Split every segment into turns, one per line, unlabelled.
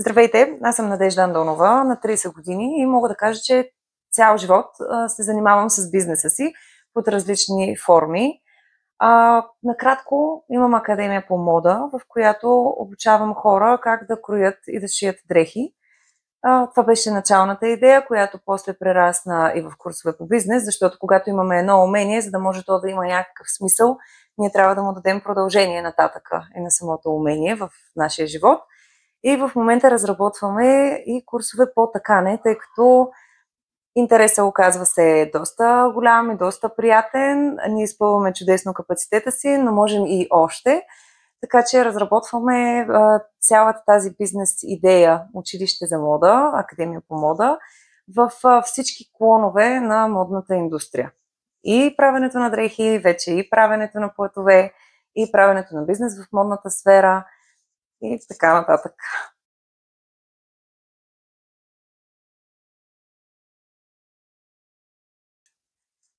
Здравейте, аз съм Надежда Андонова, на 30 години и мога да кажа, че цял живот се занимавам с бизнеса си под различни форми. Накратко, имам академия по мода, в която обучавам хора как да кроят и да шият дрехи. Това беше началната идея, която после прерасна и в курсове по бизнес, защото когато имаме едно умение, за да може то да има някакъв смисъл, ние трябва да му дадем продължение нататъка и на самото умение в нашия живот. И в момента разработваме и курсове по такане, тъй като интересът оказва се доста голям и доста приятен. Ние изпълваме чудесно капацитета си, но можем и още. Така че разработваме цялата тази бизнес идея училище за мода, академия по мода, в всички клонове на модната индустрия. И правенето на дрехи, вече и правенето на платове, и правенето на бизнес в модната сфера и така нататък.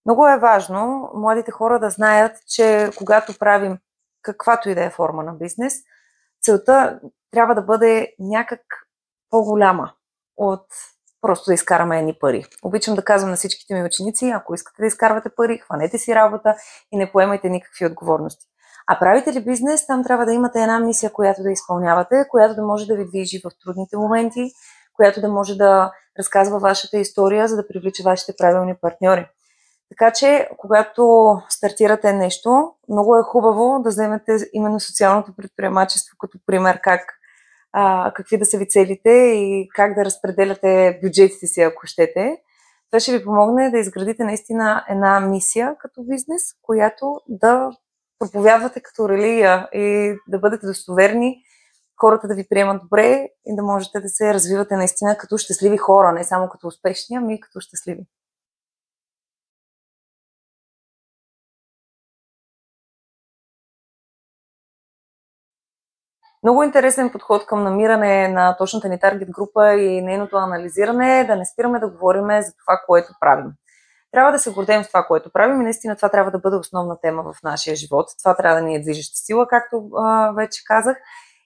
Много е важно младите хора да знаят, че когато правим каквато и да е форма на бизнес, целта трябва да бъде някак по-голяма от просто да изкараме едни пари. Обичам да казвам на всичките ми ученици, ако искате да изкарвате пари, хванете си работа и не поемайте никакви отговорности. А правите ли бизнес, там трябва да имате една мисия, която да изпълнявате, която да може да ви движи в трудните моменти, която да може да разказва вашата история, за да привлича вашите правилни партньори. Така че, когато стартирате нещо, много е хубаво да вземете именно социалното предприемачество като пример какви да са ви целите и как да разпределяте бюджетите си, ако щете. Това ще ви помогне да изградите наистина една мисия като бизнес, която да проповядвате като религия и да бъдете достоверни, хората да ви приемат добре и да можете да се развивате наистина като щастливи хора, не само като успешни, ами и като щастливи. Много интересен подход към намиране на точната ни таргет група и нейното анализиране е да не спираме да говорим за това, което правим. Трябва да се гордеем с това, което правим и наистина това трябва да бъде основна тема в нашия живот. Това трябва да ни е движеща сила, както вече казах.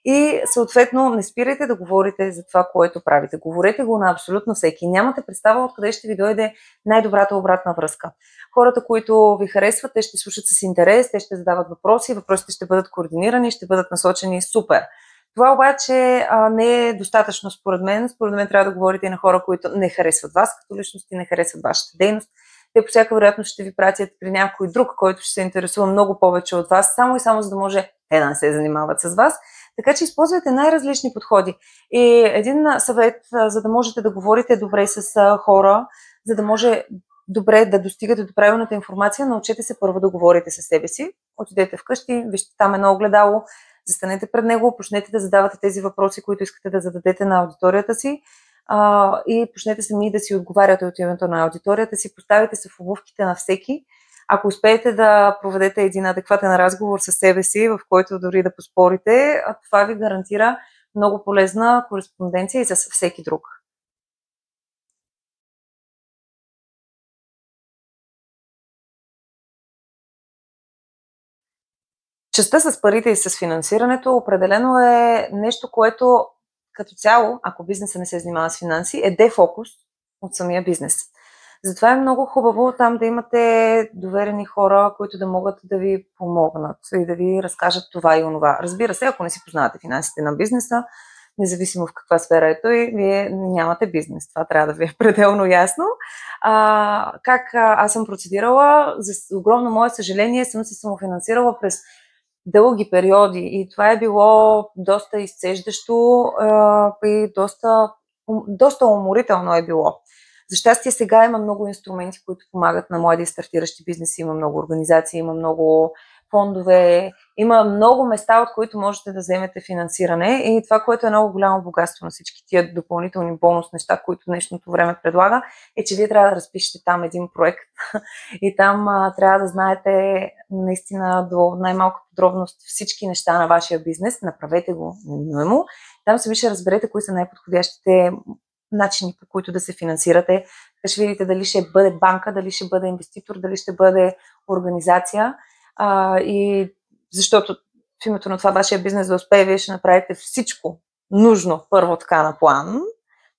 И съответно не спирайте да говорите за това, което правите. Говорете го на абсолютно всеки. Нямате представа откъде ще ви дойде най-добрата обратна връзка. Хората, които ви харесват, те ще слушат с интерес, те ще задават въпроси, въпросите ще бъдат координирани, ще бъдат насочени супер. Това обаче не е достатъчно според мен. Според мен трябва да говорите и на хора, които не харесват вас като личност и не харесват вашата дейност. Те по всяка вероятност ще ви пратят при някой друг, който ще се интересува много повече от вас, само и само за да може те да не се занимават с вас. Така че използвайте най-различни подходи. И един съвет, за да можете да говорите добре с хора, за да може добре да достигате до правилната информация, научете се първо да говорите със себе си. Отидете вкъщи, вижте там едно огледало, застанете пред него, почнете да задавате тези въпроси, които искате да зададете на аудиторията си и почнете сами да си отговаряте от името на аудиторията си, поставите се в обувките на всеки. Ако успеете да проведете един адекватен разговор със себе си, в който дори да поспорите, това ви гарантира много полезна кореспонденция и за всеки друг. Частта с парите и с финансирането определено е нещо, което като цяло, ако бизнесът не се занимава с финанси, е дефокус от самия бизнес. Затова е много хубаво там да имате доверени хора, които да могат да ви помогнат и да ви разкажат това и онова. Разбира се, ако не си познавате финансите на бизнеса, независимо в каква сфера е той, вие нямате бизнес. Това трябва да ви е пределно ясно. Как аз съм процедирала? За огромно мое съжаление съм се самофинансирала през дълги периоди и това е било доста изцеждащо и доста уморително е било. За щастие сега има много инструменти, които помагат на млади стартиращи бизнеси, има много организации, има много фондове, има много места, от които можете да вземете финансиране и това, което е много голямо богатство на всички тия допълнителни бонус неща, които днешното време предлага, е, че вие трябва да разпишете там един проект и там трябва да знаете наистина до най-малка подробност всички неща на вашия бизнес, направете го неминуемо. Там сами ще разберете кои са най-подходящите начини, по които да се финансирате. Ще видите дали ще бъде банка, дали ще бъде инвеститор, дали ще бъде организация. И защото в името на това вашия бизнес да успее, вие ще направите всичко нужно първо така на план,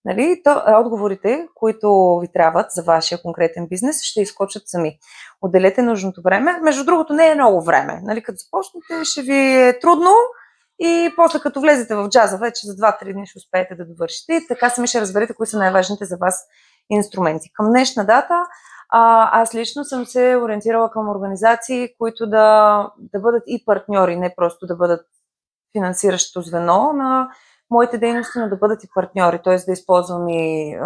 нали, то отговорите, които ви трябват за вашия конкретен бизнес, ще изкочат сами. Отделете нужното време. Между другото, не е много време. Нали, като започнете, ще ви е трудно и после като влезете в джаза, вече за 2-3 дни ще успеете да довършите и така сами ще разберете кои са най-важните за вас инструменти. Към днешна дата аз лично съм се ориентирала към организации, които да бъдат и партньори, не просто да бъдат финансиращо звено на моите дейности, но да бъдат и партньори, т.е. да използвам и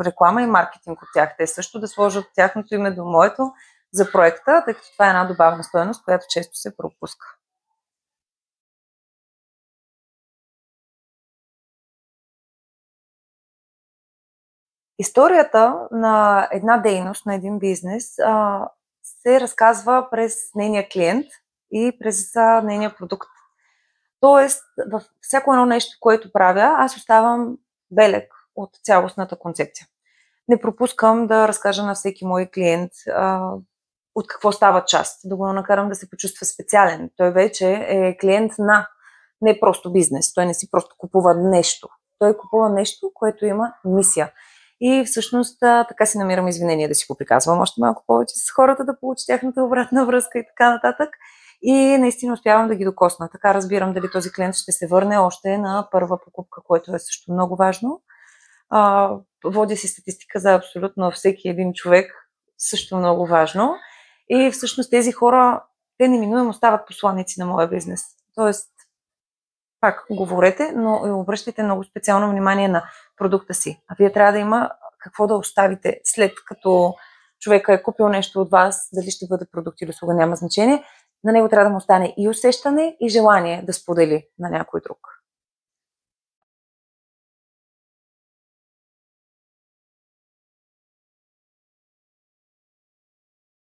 реклама и маркетинг от тях. Те също да сложат тяхното име до моето за проекта, тъй като това е една добавна стойност, която често се пропуска. Историята на една дейност, на един бизнес се разказва през нейния клиент и през нейния продукт. Тоест, във всяко едно нещо, което правя, аз оставам белег от цялостната концепция. Не пропускам да разкажа на всеки мой клиент от какво става част, да го накарам да се почувства специален. Той вече е клиент на не просто бизнес, той не си просто купува нещо. Той купува нещо, което има мисия. И всъщност така си намирам извинения да си го приказвам още малко повече с хората, да получи тяхната обратна връзка и така нататък. И наистина успявам да ги докосна. Така разбирам дали този клиент ще се върне още на първа покупка, което е също много важно. Водя си статистика за абсолютно всеки един човек, също много важно. И всъщност тези хора, те неминуемо стават посланици на моя бизнес. Тоест, пак говорете, но и обръщайте много специално внимание на продукта си. А вие трябва да има какво да оставите след като човека е купил нещо от вас, дали ще бъде продукт или услуга, няма значение. На него трябва да му остане и усещане, и желание да сподели на някой друг.